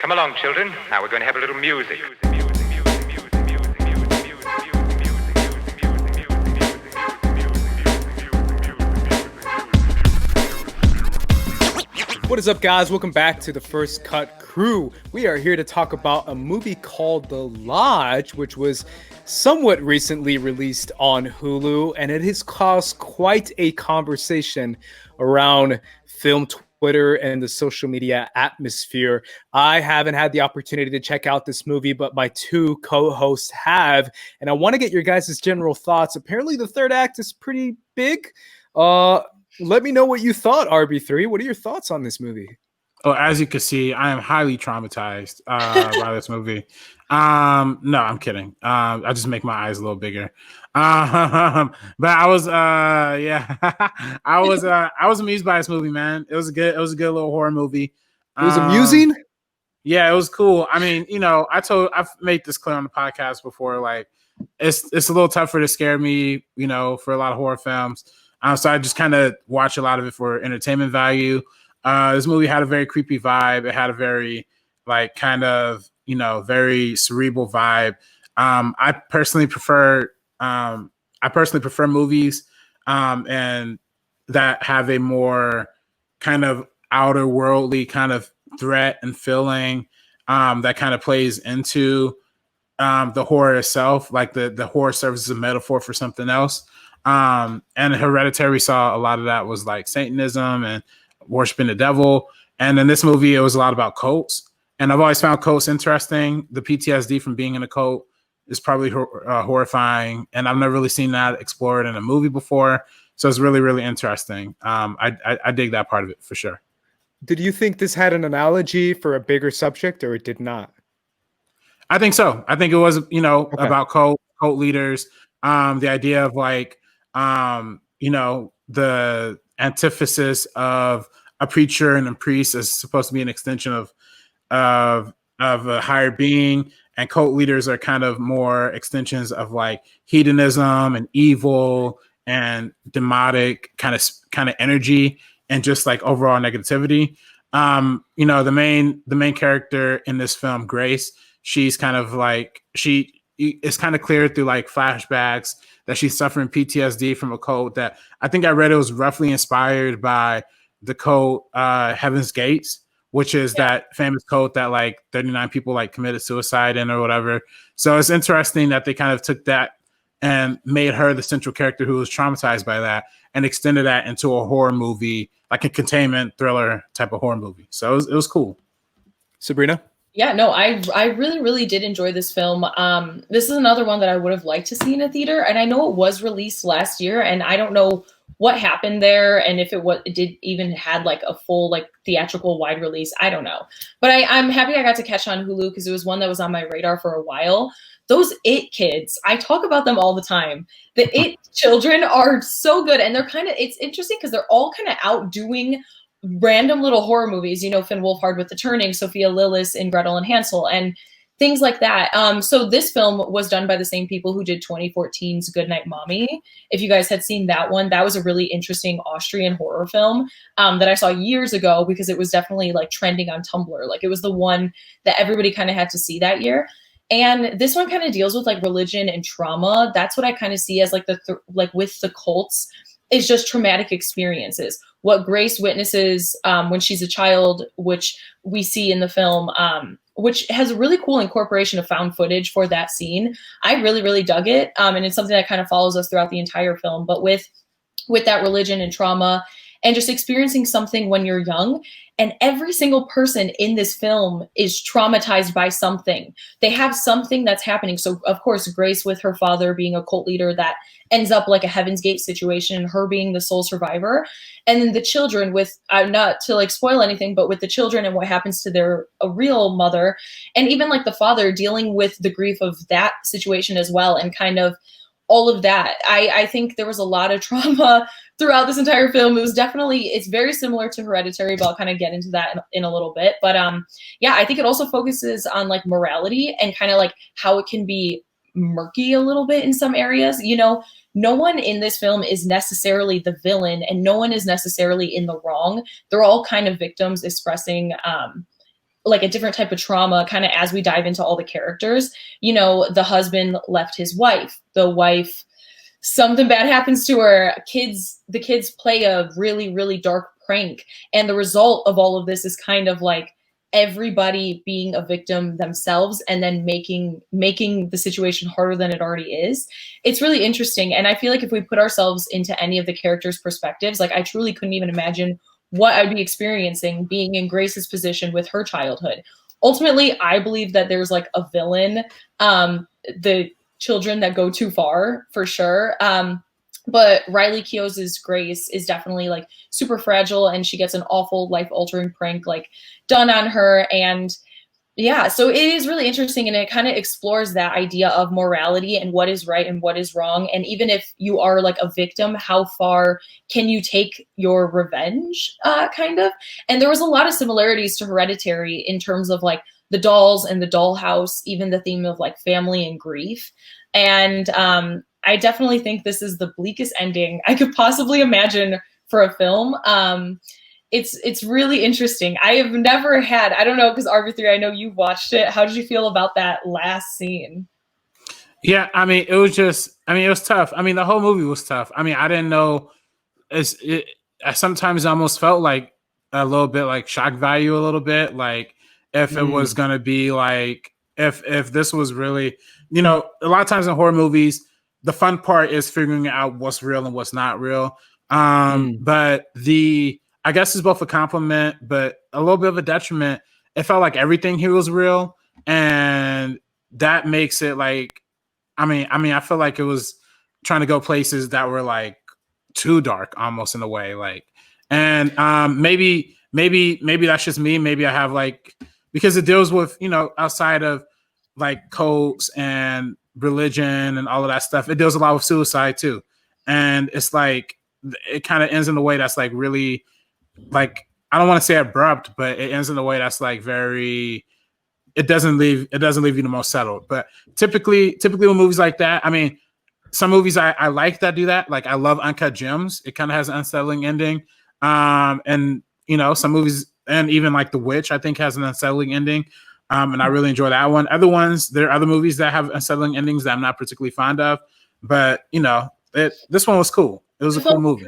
Come along, children. Now we're going to have a little music. What is up, guys? Welcome back to the First Cut Crew. We are here to talk about a movie called The Lodge, which was somewhat recently released on Hulu, and it has caused quite a conversation around film Twitter and the social media atmosphere. I haven't had the opportunity to check out this movie, but my two co-hosts have, and I want to get your guys' general thoughts. Apparently, the third act is pretty big. Let me know what you thought, RB3. What are your thoughts on this movie? Oh, as you can see, I am highly traumatized by this movie. No, I'm kidding. I just make my eyes a little bigger. But I was, I was amused by this movie, man. It was a good little horror movie. It was amusing. Yeah, it was cool. I mean, I've made this clear on the podcast before. Like, it's a little tougher to scare me, for a lot of horror films. So I just kind of watch a lot of it for entertainment value. This movie had a very creepy vibe. It had a very very cerebral vibe. I personally prefer movies and that have a more kind of outer worldly kind of threat and feeling that kind of plays into the horror itself. Like the horror serves as a metaphor for something else. And Hereditary saw a lot of that was like Satanism and worshiping the devil. And in this movie, it was a lot about cults. And I've always found cults interesting. The PTSD from being in a cult is probably horrifying. And I've never really seen that explored in a movie before. So it's really, really interesting. I dig that part of it for sure. Did you think this had an analogy for a bigger subject, or it did not? I think so. I think it was, about cult leaders. The idea of like, the antithesis of a preacher and a priest is supposed to be an extension of a higher being, and cult leaders are kind of more extensions of like hedonism and evil and demonic kind of energy and just like overall negativity. The main character in this film, Grace, she's kind of like it's kind of clear through like flashbacks that she's suffering PTSD from a cult that I think I read it was roughly inspired by the cult Heaven's Gates, which is that famous cult that like 39 people like committed suicide in or whatever. So it's interesting that they kind of took that and made her the central character who was traumatized by that and extended that into a horror movie, like a containment thriller type of horror movie. So it was cool. Sabrina? Yeah, no, I really, really did enjoy this film. This is another one that I would have liked to see in a theater. And I know it was released last year, and I don't know what happened there and if it did even had like a full like theatrical wide release. I don't know. But I'm happy I got to catch on Hulu because it was one that was on my radar for a while. Those It kids, I talk about them all the time. The It children are so good, and it's interesting because they're all kind of out doing random little horror movies, Finn Wolfhard with The Turning, Sophia Lillis in Gretel and Hansel, and things like that. So this film was done by the same people who did 2014's Goodnight Mommy. If you guys had seen that one, that was a really interesting Austrian horror film that I saw years ago because it was definitely like trending on Tumblr. Like it was the one that everybody kind of had to see that year. And this one kind of deals with like religion and trauma. That's what I kind of see as like with the cults is just traumatic experiences. What Grace witnesses when she's a child, which we see in the film, which has a really cool incorporation of found footage for that scene. I really, really dug it. And it's something that kind of follows us throughout the entire film. But with that religion and trauma and just experiencing something when you're young, and every single person in this film is traumatized by something. They have something that's happening. So, of course, Grace with her father being a cult leader that ends up like a Heaven's Gate situation, her being the sole survivor. And then the children with, not to like spoil anything, but with the children and what happens to their real mother. And even like the father dealing with the grief of that situation as well. And kind of all of that. I think there was a lot of trauma throughout this entire film. It's very similar to Hereditary, but I'll kind of get into that in a little bit. But I think it also focuses on like morality and kind of like how it can be murky a little bit in some areas. No one in this film is necessarily the villain and no one is necessarily in the wrong. They're all kind of victims expressing like a different type of trauma kind of as we dive into all the characters. You know, the husband left his wife, the wife, something bad happens to her, the kids play a really, really dark prank. And the result of all of this is kind of like everybody being a victim themselves and then making the situation harder than it already is. It's really interesting. And I feel like if we put ourselves into any of the characters' perspectives, like I truly couldn't even imagine what I'd be experiencing being in Grace's position with her childhood. Ultimately, I believe that there's like a villain, the children that go too far for sure. But Riley Keough's Grace is definitely like super fragile, and she gets an awful life-altering prank like done on her. And yeah, so it is really interesting, and it kind of explores that idea of morality and what is right and what is wrong. And even if you are like a victim, how far can you take your revenge, kind of? And there was a lot of similarities to Hereditary in terms of like the dolls and the dollhouse, even the theme of like family and grief. And I definitely think this is the bleakest ending I could possibly imagine for a film. It's really interesting. I have never had, I don't know, because RB3, I know you've watched it. How did you feel about that last scene? Yeah, I mean, it was tough. I mean, the whole movie was tough. I mean, I didn't know. I sometimes almost felt like a little bit like shock value, a little bit like if it was gonna be like if this was really, you know, a lot of times in horror movies, the fun part is figuring out what's real and what's not real. But I guess it's both a compliment, but a little bit of a detriment. It felt like everything here was real, and that makes it like, I mean, I feel like it was trying to go places that were like too dark, almost in a way. Like, and maybe that's just me. Maybe I have like, because it deals with, you know, outside of like cults and religion and all of that stuff, it deals a lot with suicide too. And it's like, it kind of ends in a way that's like really, like, I don't want to say abrupt, but it ends in a way that's like very, it doesn't leave you the most settled. But typically with movies like that, I mean, some movies I like that do that. Like I love Uncut Gems. It kind of has an unsettling ending. And you know, some movies, and even like The Witch, I think has an unsettling ending. And I really enjoy that one. Other ones, there are other movies that have unsettling endings that I'm not particularly fond of. But you know, this one was cool. It was a cool movie.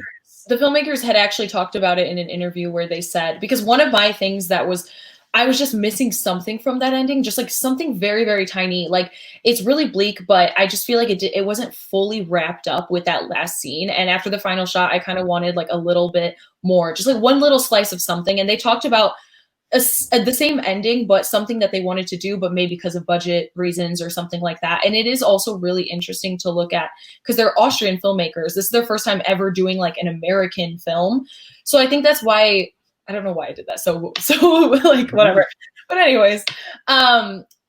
The filmmakers had actually talked about it in an interview where they said, because one of my things that was, I was just missing something from that ending, just like something very, very tiny. Like it's really bleak, but I just feel like it wasn't fully wrapped up with that last scene. And after the final shot, I kind of wanted like a little bit more, just like one little slice of something. And they talked about the same ending, but something that they wanted to do, but maybe because of budget reasons or something like that. And it is also really interesting to look at because they're Austrian filmmakers. This is their first time ever doing like an American film. So I think that's why, I don't know why I did that. So like whatever. But anyways,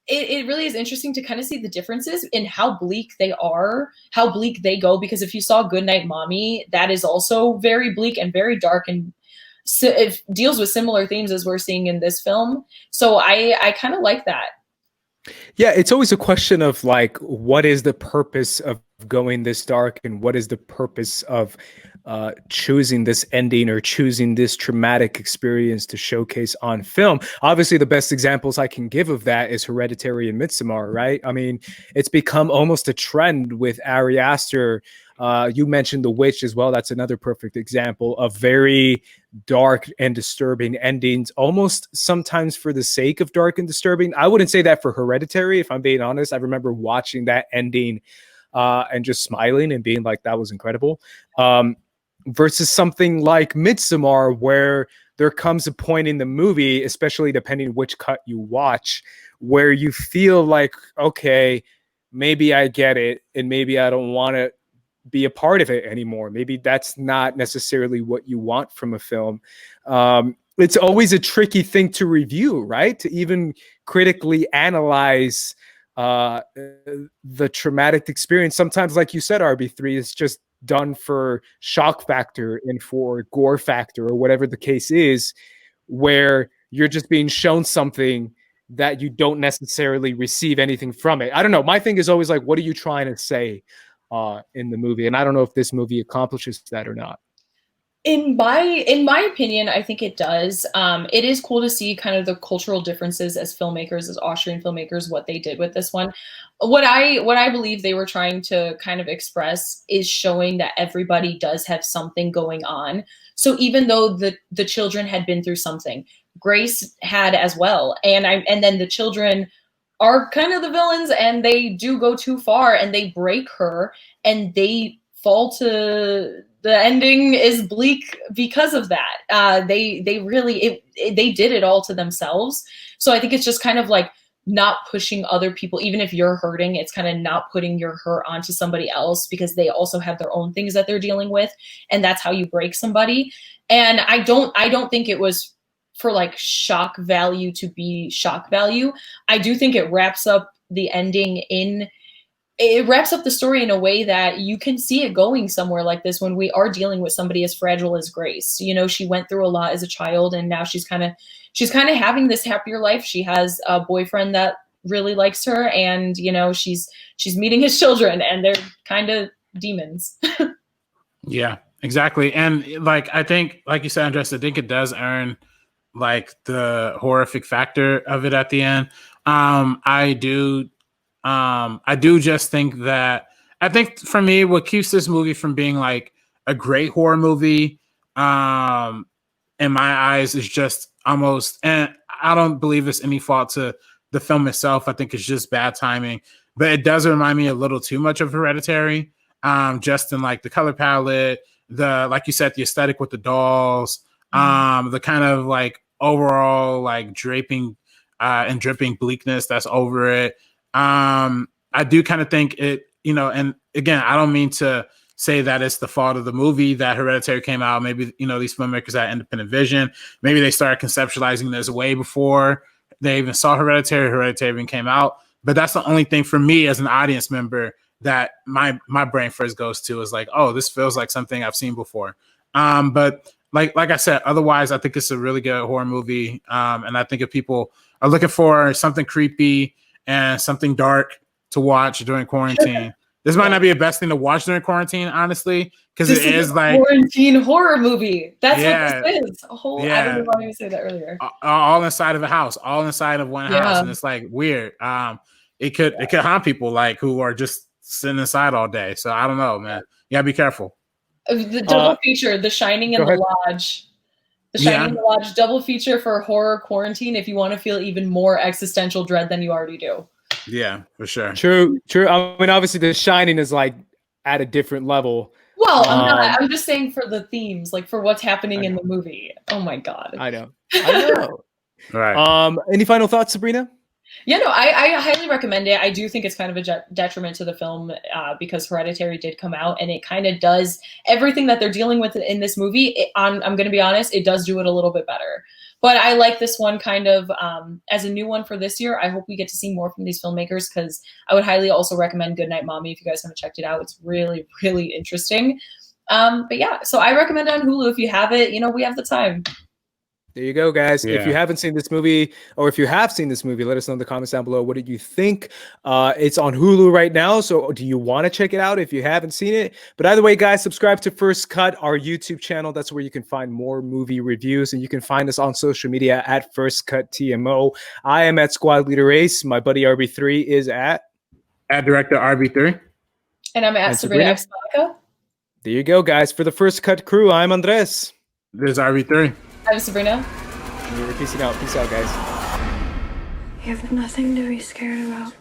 it really is interesting to kind of see the differences in how bleak they are, how bleak they go. Because if you saw Goodnight Mommy, that is also very bleak and very dark, and so it deals with similar themes as we're seeing in this film. So I kind of like that. Yeah, it's always a question of like, what is the purpose of going this dark, and what is the purpose of choosing this ending or choosing this traumatic experience to showcase on film? Obviously, the best examples I can give of that is Hereditary and Midsommar, right? I mean, it's become almost a trend with Ari Aster. You mentioned The Witch as well. That's another perfect example of very dark and disturbing endings, almost sometimes for the sake of dark and disturbing. I wouldn't say that for Hereditary, if I'm being honest. I remember watching that ending and just smiling and being like, that was incredible. Versus something like Midsommar, where there comes a point in the movie, especially depending which cut you watch, where you feel like, okay, maybe I get it, and maybe I don't want to be a part of it anymore. Maybe that's not necessarily what you want from a film. It's always a tricky thing to review, right? To even critically analyze the traumatic experience. Sometimes, like you said, RB3, it's just done for shock factor and for gore factor or whatever the case is, where you're just being shown something that you don't necessarily receive anything from it. I don't know. My thing is always like, what are you trying to say in the movie? And I don't know if this movie accomplishes that or not. In my opinion, I think it does. It is cool to see kind of the cultural differences as filmmakers, as Austrian filmmakers, what they did with this one. What I believe they were trying to kind of express is showing that everybody does have something going on. So even though the children had been through something, Grace had as well, and then the children are kind of the villains, and they do go too far, and they break her, and they fall to the ending is bleak because of that. They really they did it all to themselves. So I think it's just kind of like not pushing other people, even if you're hurting, it's kind of not putting your hurt onto somebody else because they also have their own things that they're dealing with, and that's how you break somebody. And I don't think it was for like shock value to be shock value. I do think it wraps up the ending it wraps up the story in a way that you can see it going somewhere like this when we are dealing with somebody as fragile as Grace. You know, she went through a lot as a child, and now she's kind of having this happier life. She has a boyfriend that really likes her, and you know, she's meeting his children, and they're kind of demons. Yeah, exactly. And like, I think, like you said, Andres, I think it does earn like the horrific factor of it at the end. I do just think that, I think for me, what keeps this movie from being like a great horror movie, in my eyes, is just almost, and I don't believe it's any fault to the film itself. I think it's just bad timing, but it does remind me a little too much of Hereditary, just in like the color palette, like you said, the aesthetic with the dolls, the kind of like overall like draping and dripping bleakness that's over it. I do kind of think it, you know, and again, I don't mean to say that it's the fault of the movie that Hereditary came out. Maybe, you know, these filmmakers had independent vision. Maybe they started conceptualizing this way before they even saw Hereditary. Hereditary even came out. But that's the only thing for me as an audience member that my brain first goes to is like, oh, this feels like something I've seen before. But like I said, otherwise, I think it's a really good horror movie. And I think if people are looking for something creepy and something dark to watch during quarantine, this might not be the best thing to watch during quarantine, honestly, because it is like quarantine horror movie. That's what this is. I don't know why you say that earlier. All inside of a house, all inside of one house, and it's like weird. It could harm people like who are just sitting inside all day. So I don't know, man. You gotta be careful. The double feature, The Shining and The Lodge. The Shining and The Lodge double feature for horror quarantine if you want to feel even more existential dread than you already do. Yeah, for sure. True. I mean, obviously, The Shining is like at a different level. Well, I'm just saying for the themes, like for what's happening in the movie. Oh my god. I know. All right. Any final thoughts, Sabrina? Yeah, no, I highly recommend it. I do think it's kind of a detriment to the film because Hereditary did come out, and it kind of does everything that they're dealing with in this movie. I'm going to be honest, it does do it a little bit better. But I like this one kind of as a new one for this year. I hope we get to see more from these filmmakers, because I would highly also recommend Goodnight Mommy if you guys haven't checked it out. It's really, really interesting. But yeah, so I recommend it on Hulu if you have it. You know, we have the time. There you go, guys. Yeah. If you haven't seen this movie, or if you have seen this movie, let us know in the comments down below. What did you think? It's on Hulu right now, so do you want to check it out if you haven't seen it? But either way, guys, subscribe to First Cut, our YouTube channel. That's where you can find more movie reviews, and you can find us on social media at First Cut TMO. I am at Squad Leader Ace. My buddy RB3 is at Director RB3. And I'm at Sabrina X Monica. There you go, guys. For the First Cut crew, I'm Andres. This is RB3. I'm Sabrina. We're peacing out. Peace out, guys. You have nothing to be scared about.